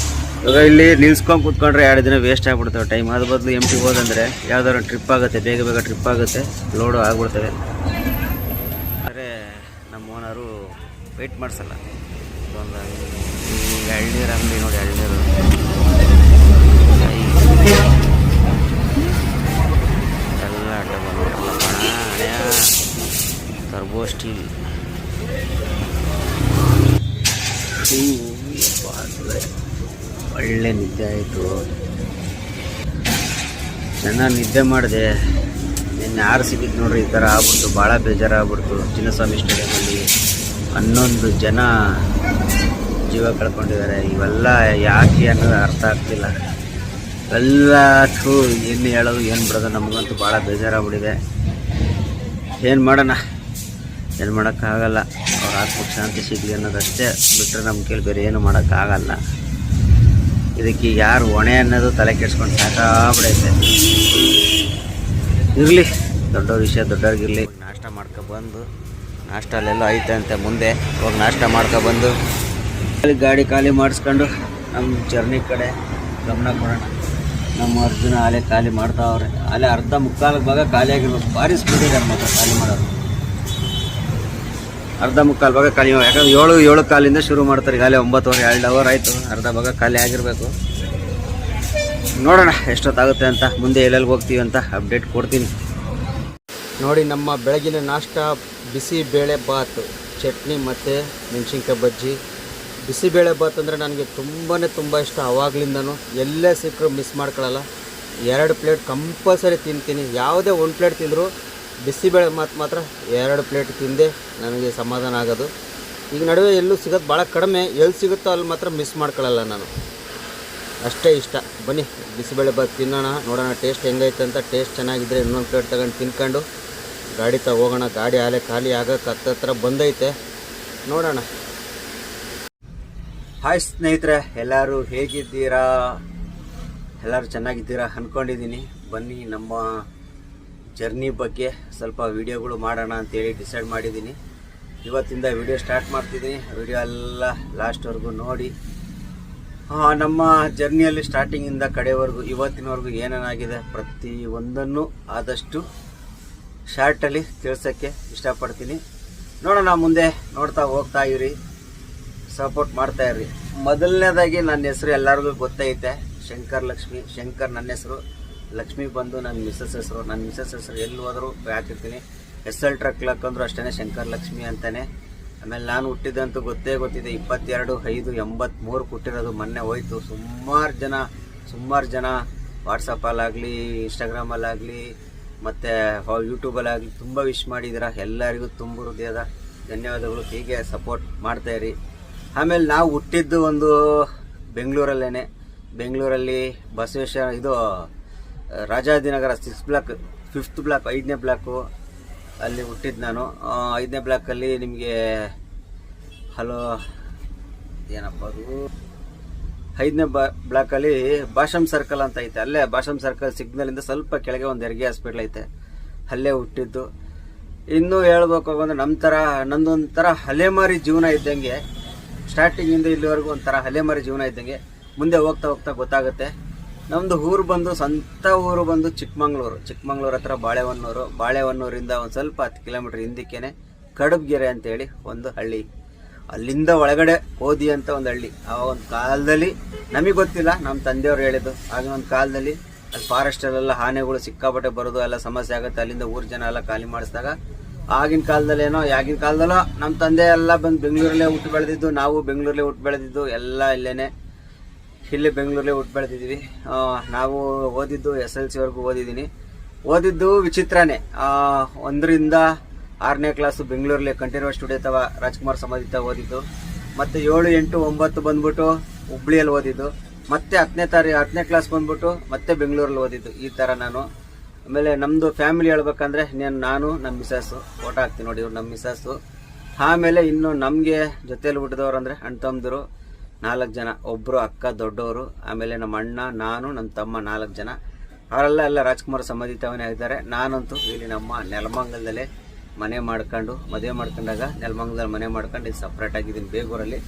ಇವಾಗ ಇಲ್ಲಿ ನಿಲ್ಸ್ಕೊಂಡು ಕೂತ್ಕೊಂಡ್ರೆ 2 ದಿನ ವೇಸ್ಟ್ ಆಗಿಬಿಡ್ತವೆ ಟೈಮ್. ಅದ್ರ ಬದಲು MT ಹೋದಂದರೆ ಯಾವ್ದಾದ್ರು ಒಂದು ಟ್ರಿಪ್ ಆಗುತ್ತೆ, ಬೇಗ ಟ್ರಿಪ್ ಆಗುತ್ತೆ, ಲೋಡು ಆಗ್ಬಿಡ್ತವೆ. ಆದರೆ ನಮ್ಮ ಓನರು ವೆಯ್ಟ್ ಮಾಡಿಸಲ್ಲ. ಒಂದು ಎಳ್ನೀರು ಅಂಗಡಿ ನೋಡಿ, ಎಳ್ನೀರು ಎಲ್ಲ ಟರ್ಬೋ ಸ್ಟೀಲ್. ಒಳ್ಳೆ ನಿದ್ದೆ ಆಯಿತು. ಚೆನ್ನಾಗಿ ನಿದ್ದೆ ಮಾಡಿದೆ. ನಿನ್ನೆ RCB ನೋಡ್ರಿ ಈ ಥರ ಆಗ್ಬಿಡ್ತು, ಭಾಳ ಬೇಜಾರಾಗ್ಬಿಡ್ತು. ಚಿನ್ನಸ್ವಾಮಿ ಸ್ಟೇಡಿಯಮಲ್ಲಿ 11 ಜನ ಜೀವ ಕಳ್ಕೊಂಡಿದ್ದಾರೆ. ಇವೆಲ್ಲ ಯಾಕೆ ಅನ್ನೋದು ಅರ್ಥ ಆಗ್ತಿಲ್ಲ. ಎಲ್ಲಕ್ಕೂ ಏನು ಹೇಳೋದು ಏನು ಬಿಡೋದು, ನಮಗಂತೂ ಭಾಳ ಬೇಜಾರಾಗ್ಬಿಟ್ಟಿದೆ. ಏನು ಮಾಡೋಣ, ಏನು ಮಾಡೋಕ್ಕಾಗಲ್ಲ. ಅವ್ರ ಆತ್ಮಕ್ಕೆ ಶಾಂತಿ ಸಿಗಲಿ ಅನ್ನೋದಷ್ಟೇ ಬಿಟ್ಟರೆ ನಮ್ಮ ಕೈಲಿ ಬೇರೆ ಏನು ಮಾಡೋಕ್ಕಾಗಲ್ಲ. ಇದಕ್ಕೆ ಯಾರು ಹೊಣೆ ಅನ್ನೋದು ತಲೆ ಕೆಡ್ಸ್ಕೊಂಡು ಸಾಕಾಗ್ಬಿಡೈತೆ. ಇರಲಿ, ದೊಡ್ಡವ್ರ ವಿಷಯ ದೊಡ್ಡವ್ರಿಗಿರಲಿ. ನಾಷ್ಟ ಮಾಡ್ಕೊಬಂದು, ನಾಷ್ಟ ಅಲ್ಲೆಲ್ಲೋ ಐತೆ ಅಂತೆ ಮುಂದೆ ಹೋಗಿ ನಾಷ್ಟ ಮಾಡ್ಕೊಬಂದು ಗಾಡಿ ಖಾಲಿ ಮಾಡಿಸ್ಕೊಂಡು ನಮ್ಮ ಜರ್ನಿ ಕಡೆ ಗಮನ ಕೊಡೋಣ. ನಮ್ಮ ಅರ್ಜುನ ಅಲೆ ಖಾಲಿ ಮಾಡ್ತಾವ್ರೆ. ಅಲೆ ಅರ್ಧ ಮುಕ್ಕಾಲು ಭಾಗ ಖಾಲಿ ಆಗಿರ್ಬೇಕು. ಭಾರಿ ಸ್ಪೀಡ್ ಇದೆ ಮಾತ್ರ ಖಾಲಿ ಮಾಡೋದು. ಅರ್ಧ ಮುಕ್ಕಾಲು ಭಾಗ ಖಾಲಿ, ಯಾಕಂದ್ರೆ 7 ಕಾಲಿಂದ ಶುರು ಮಾಡ್ತಾರೆ. ಈಗಾಗಲೇ 9:30 2 ಅವರ್ ಆಯಿತು. ಅರ್ಧ ಭಾಗ ಖಾಲಿ ಆಗಿರಬೇಕು. ನೋಡೋಣ ಎಷ್ಟೊತ್ತಾಗುತ್ತೆ ಅಂತ, ಮುಂದೆ ಎಲ್ಲೆಲ್ಲಿ ಹೋಗ್ತೀವಿ ಅಂತ ಅಪ್ಡೇಟ್ ಕೊಡ್ತೀನಿ. ನೋಡಿ, ನಮ್ಮ ಬೆಳಗಿನ ನಾಷ್ಟ ಬಿಸಿಬೇಳೆ ಬಾತ್, ಚಟ್ನಿ ಮತ್ತು ಮೆಣಸಿನ್ಕಾಯಿ ಬಜ್ಜಿ. ಬಿಸಿಬೇಳೆ ಬಾತ್ ಅಂದರೆ ನನಗೆ ತುಂಬ ಇಷ್ಟ. ಆವಾಗಲಿಂದನೂ ಎಲ್ಲೇ ಸಿಕ್ಕರೂ ಮಿಸ್ ಮಾಡ್ಕೊಳ್ಳಲ್ಲ. 2 ಪ್ಲೇಟ್ ಕಂಪಲ್ಸರಿ ತಿಂತೀನಿ. ಯಾವುದೇ 1 ಪ್ಲೇಟ್ ತಿಂದರೂ ಬಿಸಿಬೇಳೆ ಮಾತ್ರ 2 ಪ್ಲೇಟ್ ತಿಂದೆ ನನಗೆ ಸಮಾಧಾನ ಆಗೋದು. ಈಗ ನಡುವೆ ಎಲ್ಲೂ ಸಿಗೋದು ಭಾಳ ಕಡಿಮೆ. ಎಲ್ಲಿ ಸಿಗುತ್ತೋ ಅಲ್ಲಿ ಮಾತ್ರ ಮಿಸ್ ಮಾಡ್ಕೊಳ್ಳಲ್ಲ ನಾನು. ಅಷ್ಟೇ ಇಷ್ಟ. ಬನ್ನಿ ಬಿಸಿಬೇಳೆ ಬಾತ್ ತಿನ್ನೋಣ, ನೋಡೋಣ ಟೇಸ್ಟ್ ಹೆಂಗೈತೆ ಅಂತ. ಟೇಸ್ಟ್ ಚೆನ್ನಾಗಿದ್ದರೆ ಇನ್ನೊಂದು ಪ್ಲೇಟ್ ತಗೊಂಡು ತಿನ್ಕೊಂಡು ಗಾಡಿ ಹೋಗೋಣ. ಗಾಡಿ ಆಲೆ ಖಾಲಿ ಆಗೋಕ್ಕೆ ಹತ್ತತ್ರ ಬಂದೈತೆ, ನೋಡೋಣ. ಹಾಯ್ ಸ್ನೇಹಿತರೆ, ಎಲ್ಲರೂ ಹೇಗಿದ್ದೀರಾ? ಎಲ್ಲರೂ ಚೆನ್ನಾಗಿದ್ದೀರಾ ಅಂದ್ಕೊಂಡಿದ್ದೀನಿ. ಬನ್ನಿ ನಮ್ಮ ಜರ್ನಿ ಬಗ್ಗೆ ಸ್ವಲ್ಪ ವೀಡಿಯೋಗಳು ಮಾಡೋಣ ಅಂತೇಳಿ ಡಿಸೈಡ್ ಮಾಡಿದ್ದೀನಿ. ಇವತ್ತಿಂದ ವಿಡಿಯೋ ಸ್ಟಾರ್ಟ್ ಮಾಡ್ತಿದ್ದೀನಿ. ವಿಡಿಯೋ ಎಲ್ಲ ಲಾಸ್ಟ್ವರೆಗೂ ನೋಡಿ. ನಮ್ಮ ಜರ್ನಿಯಲ್ಲಿ ಸ್ಟಾರ್ಟಿಂಗಿಂದ ಕಡೆವರೆಗೂ ಇವತ್ತಿನವರೆಗೂ ಏನೇನಾಗಿದೆ ಪ್ರತಿಯೊಂದನ್ನು ಆದಷ್ಟು ಶಾರ್ಟಲ್ಲಿ ತಿಳಿಸೋಕ್ಕೆ ಇಷ್ಟಪಡ್ತೀನಿ. ನೋಡೋಣ, ಮುಂದೆ ನೋಡ್ತಾ ಹೋಗ್ತಾ ಇರಿ, ಸಪೋರ್ಟ್ ಮಾಡ್ತಾ ಇರ್ರಿ. ಮೊದಲನೇದಾಗಿ ನನ್ನ ಹೆಸರು ಎಲ್ಲರಿಗೂ ಗೊತ್ತೈತೆ, ಶಂಕರ್ ಲಕ್ಷ್ಮಿ. ಶಂಕರ್ ನನ್ನ ಹೆಸರು, ಲಕ್ಷ್ಮಿ ಬಂದು ನನ್ನ ಮಿಸಸ್ ಹೆಸರು. ನನ್ನ ಮಿಸಸ್ ಹೆಸರು ಎಲ್ಲಿ ಹೋದರೂ ಹಾಕಿರ್ತೀನಿ. SL ಟ್ರಕ್ ಅಂದರೂ ಅಷ್ಟೇ ಶಂಕರ್ ಲಕ್ಷ್ಮಿ ಅಂತಾನೆ. ಆಮೇಲೆ ನಾನು ಹುಟ್ಟಿದ್ದಂತೂ ಗೊತ್ತಿದೆ, 22/5/83 ಹುಟ್ಟಿರೋದು. ಮೊನ್ನೆ ಹೋಯ್ತು. ಸುಮಾರು ಜನ ವಾಟ್ಸಪ್ಪಲ್ಲಾಗಲಿ, ಇನ್ಸ್ಟಾಗ್ರಾಮಲ್ಲಾಗಲಿ ಮತ್ತು ಯೂಟ್ಯೂಬಲ್ಲಾಗಲಿ ತುಂಬ ವಿಶ್ ಮಾಡಿದ್ದೀರಾ. ಎಲ್ಲರಿಗೂ ತುಂಬ ಹೃದಯದ ಧನ್ಯವಾದಗಳು. ಹೀಗೆ ಸಪೋರ್ಟ್ ಮಾಡ್ತಾಯಿರಿ. ಆಮೇಲೆ ನಾವು ಹುಟ್ಟಿದ್ದು ಒಂದು ಬೆಂಗಳೂರಲ್ಲಿ ಬಸವೇಶ್ವರ, ಇದು ರಾಜಾಜಿನಗರ 6 ಬ್ಲಾಕ್ 5th ಬ್ಲಾಕ್ 5ನೇ ಬ್ಲಾಕು ಅಲ್ಲಿ ಹುಟ್ಟಿದ್ದು ನಾನು. 5ನೇ ಬ್ಲಾಕಲ್ಲಿ ನಿಮಗೆ ಏನಪ್ಪ ಅದು 5ನೇ ಬ್ಲಾಕಲ್ಲಿ ಭಾಷಮ್ ಸರ್ಕಲ್ ಅಂತ ಐತೆ. ಅಲ್ಲೇ ಭಾಷಮ್ ಸರ್ಕಲ್ ಸಿಗ್ನಲಿಂದ ಸ್ವಲ್ಪ ಕೆಳಗೆ ಒಂದು ಹೆರಿಗೆ ಹಾಸ್ಪಿಟ್ಲ್ ಐತೆ, ಅಲ್ಲೇ ಹುಟ್ಟಿದ್ದು. ಇನ್ನೂ ಹೇಳ್ಬೇಕು ಅಂದ್ರೆ ನಂದೊಂಥರ ಅಲೆಮಾರಿ ಜೀವನ ಇದ್ದಂಗೆ. ಸ್ಟಾರ್ಟಿಂಗಿಂದ ಇಲ್ಲಿವರೆಗೂ ಒಂಥರ ಅಲೆಮಾರಿ ಜೀವನ ಇದ್ದಂಗೆ. ಮುಂದೆ ಹೋಗ್ತಾ ಗೊತ್ತಾಗುತ್ತೆ. ನಮ್ಮದು ಊರು ಬಂದು, ಸ್ವಂತ ಊರು ಬಂದು ಚಿಕ್ಕಮಂಗ್ಳೂರು ಹತ್ರ ಬಾಳೆಹೊನ್ನೂರಿಂದ ಒಂದು ಸ್ವಲ್ಪ 10 ಕಿಲೋಮೀಟ್ರ್ ಹಿಂದಕ್ಕೇನೆ ಕಡಬ್ಗೆರೆ ಅಂತೇಳಿ ಒಂದು ಹಳ್ಳಿ. ಅಲ್ಲಿಂದ ಒಳಗಡೆ ಓದಿ ಅಂತ ಒಂದು ಹಳ್ಳಿ. ಆ ಒಂದು ಕಾಲದಲ್ಲಿ ನಮಗೆ ಗೊತ್ತಿಲ್ಲ, ನಮ್ಮ ತಂದೆಯವ್ರು ಹೇಳಿದ್ದು. ಆಗಿನ ಒಂದು ಕಾಲದಲ್ಲಿ ಅಲ್ಲಿ ಫಾರೆಸ್ಟಲ್ಲೆಲ್ಲ ಆನೆಗಳು ಸಿಕ್ಕಾಪಟ್ಟೆ ಬರೋದು, ಎಲ್ಲ ಸಮಸ್ಯೆ ಆಗುತ್ತೆ. ಅಲ್ಲಿಂದ ಊರು ಜನ ಎಲ್ಲ ಖಾಲಿ ಮಾಡಿಸಿದಾಗ ಆಗಿನ ಕಾಲದಲ್ಲೇನೋ, ಆಗಿನ ಕಾಲದಲ್ಲೋ ನಮ್ಮ ತಂದೆ ಎಲ್ಲ ಬಂದು ಬೆಂಗಳೂರಲ್ಲೇ ಹುಟ್ಟು ಬೆಳೆದಿದ್ದು. ನಾವು ಬೆಂಗಳೂರಲ್ಲೇ ಹುಟ್ಟು ಬೆಳೆದಿದ್ದು, ಎಲ್ಲ ಇಲ್ಲಿ ಬೆಂಗಳೂರಲ್ಲೇ ಹುಟ್ಟು ಬೆಳೆದಿದ್ದೀವಿ. ನಾವು ಓದಿದ್ದು SLCವರೆಗೂ ಓದಿದ್ದು ವಿಚಿತ್ರನೇ. 1ರಿಂದ 6ನೇ ಕ್ಲಾಸು ಬೆಂಗಳೂರಲ್ಲಿ ಕಂಠೀರವ ಸ್ಟುಡಿಯೋ ಅಥವಾ ರಾಜ್ಕುಮಾರ್ ಸಮಾಧಿ ಓದಿದ್ದು. ಮತ್ತು 7, 8, 9 ಬಂದ್ಬಿಟ್ಟು ಹುಬ್ಳಿಯಲ್ಲಿ ಓದಿದ್ದು. ಮತ್ತೆ 10ನೇ ಕ್ಲಾಸ್ ಬಂದ್ಬಿಟ್ಟು ಮತ್ತೆ ಬೆಂಗಳೂರಲ್ಲಿ ಓದಿದ್ದು. ಈ ಥರ ನಾನು. ಆಮೇಲೆ ನಮ್ಮದು ಫ್ಯಾಮಿಲಿ ಹೇಳ್ಬೇಕಂದ್ರೆ ನಾನು ನಮ್ಮ ಮಿಸಸ್ಸು, ಫೋಟೋ ಹಾಕ್ತೀನಿ ನೋಡಿ, ಇವ್ರು ನಮ್ಮ ಮಿಸಸ್ಸು. ಆಮೇಲೆ ಇನ್ನು ನಮಗೆ ಜೊತೆಯಲ್ಲಿ ಹುಟ್ಟಿದವರು ಅಂದರೆ ಅಣ್ಣ ತಮ್ಮದಿರು 4 ಜನ. ಒಬ್ಬರು ಅಕ್ಕ ದೊಡ್ಡವರು, ಆಮೇಲೆ ನಮ್ಮ ಅಣ್ಣ, ನಾನು, ನನ್ನ ತಮ್ಮ 4 ಜನ. ಅವರೆಲ್ಲ ರಾಜ್ಕುಮಾರ್ ಸಮಾಧಿ ತಾವನೇ ಆಗಿದ್ದಾರೆ. ನಾನಂತೂ ಇಲ್ಲಿ ನಮ್ಮ ನೆಲಮಂಗಲದಲ್ಲೇ ಮನೆ ಮಾಡ್ಕೊಂಡು, ಮದುವೆ ಮಾಡ್ಕೊಂಡಾಗ ನೆಲಮಂಗಲದಲ್ಲಿ ಮನೆ ಮಾಡ್ಕೊಂಡು ಇದು ಸಪ್ರೇಟ್ ಆಗಿದ್ದೀನಿ ಬೇಗೂರಲ್ಲಿ.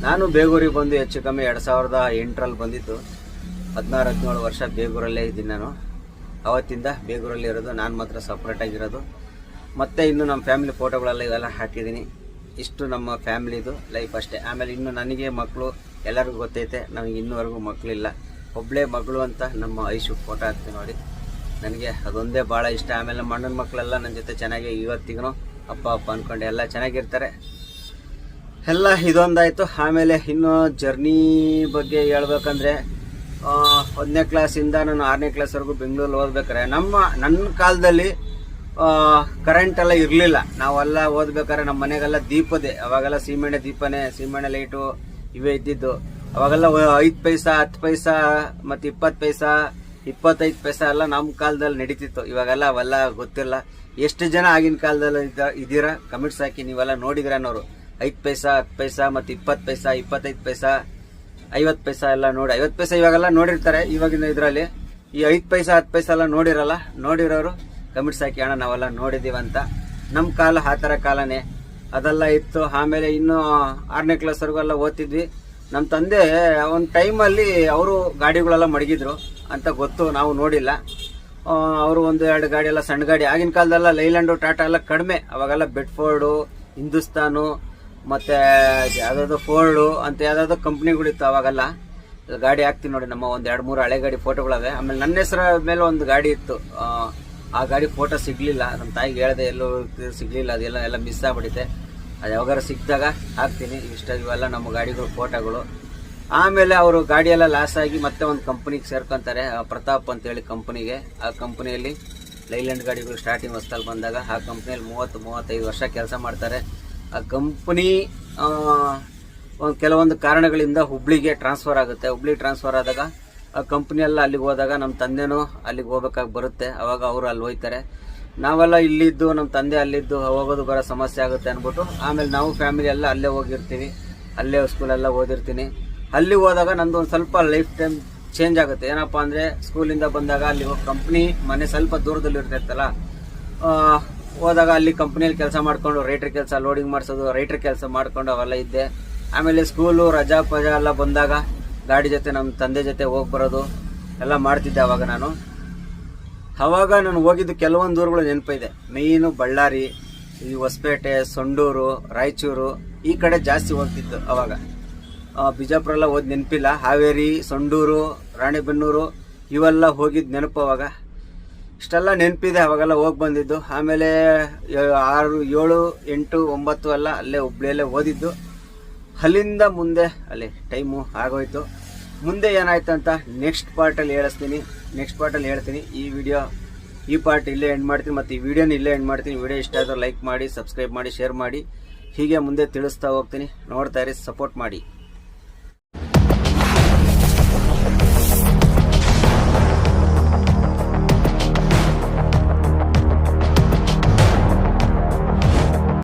ನಾನು ಬೇಗೂರಿಗೆ ಬಂದು ಹೆಚ್ಚು ಕಮ್ಮಿ 2008ರಲ್ಲಿ ಬಂದಿದ್ದು. 16-17 ವರ್ಷ ಬೇಗೂರಲ್ಲೇ ಇದ್ದೀನಿ ನಾನು. ಅವತ್ತಿಂದ ಬೇಗೂರಲ್ಲಿ ಇರೋದು, ನಾನು ಮಾತ್ರ ಸಪ್ರೇಟಾಗಿರೋದು. ಮತ್ತು ಇನ್ನು ನಮ್ಮ ಫ್ಯಾಮಿಲಿ ಫೋಟೋಗಳೆಲ್ಲ ಇವೆಲ್ಲ ಹಾಕಿದ್ದೀನಿ. ಇಷ್ಟು ನಮ್ಮ ಫ್ಯಾಮಿಲಿದು ಲೈಫ್ ಅಷ್ಟೇ. ಆಮೇಲೆ ಇನ್ನು ನನಗೆ ಮಕ್ಕಳು ಎಲ್ಲರಿಗೂ ಗೊತ್ತೈತೆ, ನನಗೆ ಇನ್ನೂವರೆಗೂ ಮಕ್ಕಳಿಲ್ಲ. ಒಬ್ಬಳೇ ಮಗಳು ಅಂತ ನಮ್ಮ ಐಶು ಫೋಟೋ ಹಾಕ್ತೀನಿ ನೋಡಿ. ನನಗೆ ಅದೊಂದೇ ಭಾಳ ಇಷ್ಟ. ಆಮೇಲೆ ನಮ್ಮ ಅಣ್ಣನ ಮಕ್ಕಳೆಲ್ಲ ನನ್ನ ಜೊತೆ ಚೆನ್ನಾಗಿ ಇವತ್ತಿಗೂ ಅಪ್ಪ ಅಂದ್ಕೊಂಡು ಎಲ್ಲ ಚೆನ್ನಾಗಿರ್ತಾರೆ. ಎಲ್ಲ ಇದೊಂದಾಯಿತು. ಆಮೇಲೆ ಇನ್ನು ಜರ್ನಿ ಬಗ್ಗೆ ಹೇಳ್ಬೇಕಂದ್ರೆ 1ನೇ ಕ್ಲಾಸಿಂದ ನಾನು 6ನೇ ಕ್ಲಾಸ್ವರೆಗೂ ಬೆಂಗಳೂರಲ್ಲಿ ಓದ್ಬೇಕಾರೆ ನನ್ನ ಕಾಲದಲ್ಲಿ ಕರೆಂಟ್ ಎಲ್ಲ ಇರಲಿಲ್ಲ. ನಾವೆಲ್ಲ ಓದ್ಬೇಕಾದ್ರೆ ನಮ್ಮ ಮನೆಗೆಲ್ಲ ದೀಪದೇ, ಅವಾಗೆಲ್ಲ ಸೀಮೆಣ್ಣೆ ಲೈಟು ಇವೇ ಇದ್ದಿದ್ದು. ಅವಾಗೆಲ್ಲ 5 ಪೈಸಾ 10 ಪೈಸಾ ಮತ್ತು 20 ಪೈಸಾ 25 ಪೈಸಾ ಎಲ್ಲ ನಮ್ಮ ಕಾಲದಲ್ಲಿ ನಡೀತಿತ್ತು. ಇವಾಗೆಲ್ಲ ಅವೆಲ್ಲ ಗೊತ್ತಿಲ್ಲ. ಎಷ್ಟು ಜನ ಆಗಿನ ಕಾಲದಲ್ಲಿ ಇದ್ದೀರಾ ಕಮೆಂಟ್ಸ್ ಹಾಕಿ, ನೀವೆಲ್ಲ ನೋಡಿದ್ರೇನೋರು 5 ಪೈಸಾ 10 ಪೈಸಾ ಮತ್ತು 20 ಪೈಸಾ 25 ಪೈಸಾ 50 ಪೈಸಾ ಎಲ್ಲ ನೋಡಿ. 50 ಪೈಸಾ ಇವಾಗೆಲ್ಲ ನೋಡಿರ್ತಾರೆ ಇವಾಗಿನ ಇದರಲ್ಲಿ. ಈ 5 ಪೈಸಾ 10 ಪೈಸಾ ಎಲ್ಲ ನೋಡಿರೋರು ಕಮೆಂಟ್ಸ್ ಹಾಕಿ ಅಣ್ಣ ನಾವೆಲ್ಲ ನೋಡಿದೀವಂತ. ನಮ್ಮ ಕಾಲ ಆ ಥರ ಕಾಲನೇ ಅದೆಲ್ಲ ಇತ್ತು. ಆಮೇಲೆ ಇನ್ನು 6ನೇ ಕ್ಲಾಸ್ವರೆಗೂ ಎಲ್ಲ ಓದ್ತಿದ್ವಿ. ನಮ್ಮ ತಂದೆ ಒಂದು ಟೈಮಲ್ಲಿ ಅವರು ಗಾಡಿಗಳೆಲ್ಲ ಮಡಗಿದ್ರು ಅಂತ ಗೊತ್ತು, ನಾವು ನೋಡಿಲ್ಲ. ಅವರು 1-2 ಗಾಡಿ ಎಲ್ಲ ಸಣ್ಣ ಗಾಡಿ. ಆಗಿನ ಕಾಲದಲ್ಲ ಲೈಲ್ಯಾಂಡು ಟಾಟಾ ಎಲ್ಲ ಕಡಿಮೆ. ಅವಾಗೆಲ್ಲ ಬೆಡ್ಫೋರ್ಡು, ಹಿಂದೂಸ್ತಾನು ಮತ್ತು ಯಾವುದಾದ್ರು ಫೋರ್ಡು ಅಂತ ಯಾವುದಾದ್ರು ಕಂಪ್ನಿಗಳಿತ್ತು ಅವಾಗೆಲ್ಲ. ಗಾಡಿ ಹಾಕ್ತೀನಿ ನೋಡಿ, ನಮ್ಮ 1-2-3 ಹಳೆ ಗಾಡಿ ಫೋಟೋಗಳವೆ. ಆಮೇಲೆ ನನ್ನ ಹೆಸರ ಮೇಲೆ ಒಂದು ಗಾಡಿ ಇತ್ತು. ಆ ಗಾಡಿ ಫೋಟೋ ಸಿಗಲಿಲ್ಲ. ನಮ್ಮ ತಾಯಿಗೆ ಹೇಳಿದೆ, ಎಲ್ಲೂ ಸಿಗಲಿಲ್ಲ. ಅದೆಲ್ಲ ಮಿಸ್ ಆಗ್ಬಿಟ್ಟಿದೆ. ಅದು ಯಾವಾಗಾರ ಸಿಕ್ಕಿದಾಗ ಹಾಕ್ತೀನಿ. ಇವೆಲ್ಲ ನಮ್ಮ ಗಾಡಿಗಳು ಫೋಟೋಗಳು. ಆಮೇಲೆ ಅವರು ಗಾಡಿಯೆಲ್ಲ ಲಾಸ್ ಆಗಿ ಮತ್ತೆ ಒಂದು ಕಂಪ್ನಿಗೆ ಸೇರ್ಕೊಂತಾರೆ, ಪ್ರತಾಪ್ ಅಂತೇಳಿ ಕಂಪ್ನಿಗೆ. ಆ ಕಂಪ್ನಿಯಲ್ಲಿ ಲೈಲ್ಯಾಂಡ್ ಗಾಡಿಗಳು ಸ್ಟಾರ್ಟಿಂಗ್ ಹೊಸದಲ್ಲಿ ಬಂದಾಗ ಆ ಕಂಪ್ನಿಯಲ್ಲಿ 30-35 ವರ್ಷ ಕೆಲಸ ಮಾಡ್ತಾರೆ. ಆ ಕಂಪ್ನಿ ಕೆಲವೊಂದು ಕಾರಣಗಳಿಂದ ಹುಬ್ಳಿಗೆ ಟ್ರಾನ್ಸ್ಫರ್ ಆಗುತ್ತೆ. ಹುಬ್ಳಿಗೆ ಟ್ರಾನ್ಸ್ಫರ್ ಆದಾಗ ಆ ಕಂಪ್ನಿಯೆಲ್ಲ ಅಲ್ಲಿಗೆ ಹೋದಾಗ ನಮ್ಮ ತಂದೆನೂ ಅಲ್ಲಿಗೆ ಹೋಗ್ಬೇಕಾಗಿ ಬರುತ್ತೆ. ಅವಾಗ ಅವರು ಅಲ್ಲಿ ಹೋಗ್ತಾರೆ. ನಾವೆಲ್ಲ ಇಲ್ಲಿದ್ದು, ನಮ್ಮ ತಂದೆ ಅಲ್ಲಿದ್ದು ಹೋಗೋದು ಬರೋ ಸಮಸ್ಯೆ ಆಗುತ್ತೆ ಅಂದ್ಬಿಟ್ಟು ಆಮೇಲೆ ನಾವು ಫ್ಯಾಮಿಲಿ ಎಲ್ಲ ಅಲ್ಲೇ ಹೋಗಿರ್ತೀವಿ. ಅಲ್ಲೇ ಸ್ಕೂಲೆಲ್ಲ ಓದಿರ್ತೀನಿ. ಅಲ್ಲಿ ಹೋದಾಗ ನಂದು ಒಂದು ಸ್ವಲ್ಪ ಲೈಫ್ ಟೈಮ್ ಚೇಂಜ್ ಆಗುತ್ತೆ. ಏನಪ್ಪ ಅಂದರೆ, ಸ್ಕೂಲಿಂದ ಬಂದಾಗ ಅಲ್ಲಿ ಕಂಪ್ನಿ ಮನೆ ಸ್ವಲ್ಪ ದೂರದಲ್ಲಿ ಇರ್ತಿರ್ತಲ್ಲ, ಹೋದಾಗ ಅಲ್ಲಿ ಕಂಪ್ನಿಯಲ್ಲಿ ಕೆಲಸ ಮಾಡಿಕೊಂಡು ರೈಟ್ರ್ ಕೆಲಸ, ಲೋಡಿಂಗ್ ಮಾಡಿಸೋದು, ರೈಟ್ರ್ ಕೆಲಸ ಮಾಡಿಕೊಂಡು ಅವೆಲ್ಲ ಇದ್ದೆ. ಆಮೇಲೆ ಸ್ಕೂಲು ರಜಾ ಪಜಾ ಎಲ್ಲ ಬಂದಾಗ ಗಾಡಿ ಜೊತೆ ನಮ್ಮ ತಂದೆ ಜೊತೆ ಹೋಗಿ ಬರೋದು ಎಲ್ಲ ಮಾಡ್ತಿದ್ದೆ ಅವಾಗ ನಾನು. ಅವಾಗ ನಾನು ಹೋಗಿದ್ದು ಕೆಲವೊಂದು ಊರುಗಳು ನೆನಪಿದೆ. ಮೇಯ್ನು ಬಳ್ಳಾರಿ, ಈ ಹೊಸಪೇಟೆ, ಸೊಂಡೂರು, ರಾಯಚೂರು ಈ ಕಡೆ ಜಾಸ್ತಿ ಹೋಗ್ತಿತ್ತು ಅವಾಗ. ಬಿಜಾಪುರ ಎಲ್ಲ ಹೋದ್ ನೆನಪಿಲ್ಲ. ಹಾವೇರಿ, ಸೊಂಡೂರು, ರಾಣೆಬೆನ್ನೂರು ಇವೆಲ್ಲ ಹೋಗಿದ್ದು ನೆನಪು ಅವಾಗ. ಇಷ್ಟೆಲ್ಲ ನೆನಪಿದೆ, ಅವಾಗೆಲ್ಲ ಹೋಗಿ ಬಂದಿದ್ದು. ಆಮೇಲೆ 6, 7, 8, 9 ಎಲ್ಲ ಅಲ್ಲೇ ಹುಬ್ಳಿಯಲ್ಲೇ ಓದಿದ್ದು. ಅಲ್ಲಿಂದ ಮುಂದೆ ಅಲ್ಲಿ ಟೈಮು ಆಗೋಯ್ತು. ಮುಂದೆ ಏನಾಯ್ತು ಅಂತ ನೆಕ್ಸ್ಟ್ ಪಾರ್ಟಲ್ಲಿ ಹೇಳ್ತೀನಿ. ಈ ಪಾರ್ಟ್ ಇಲ್ಲೇ ಎಂಡ್ ಮಾಡ್ತೀನಿ ಮತ್ತು ಈ ವಿಡಿಯೋನ ಇಲ್ಲೇ ಎಂಡ್ ಮಾಡ್ತೀನಿ. ವಿಡಿಯೋ ಇಷ್ಟ ಆದರೂ ಲೈಕ್ ಮಾಡಿ, ಸಬ್ಸ್ಕ್ರೈಬ್ ಮಾಡಿ, ಶೇರ್ ಮಾಡಿ. ಹೀಗೆ ಮುಂದೆ ತಿಳಿಸ್ತಾ ಹೋಗ್ತೀನಿ. ನೋಡ್ತಾ ಇರಿ, ಸಪೋರ್ಟ್ ಮಾಡಿ.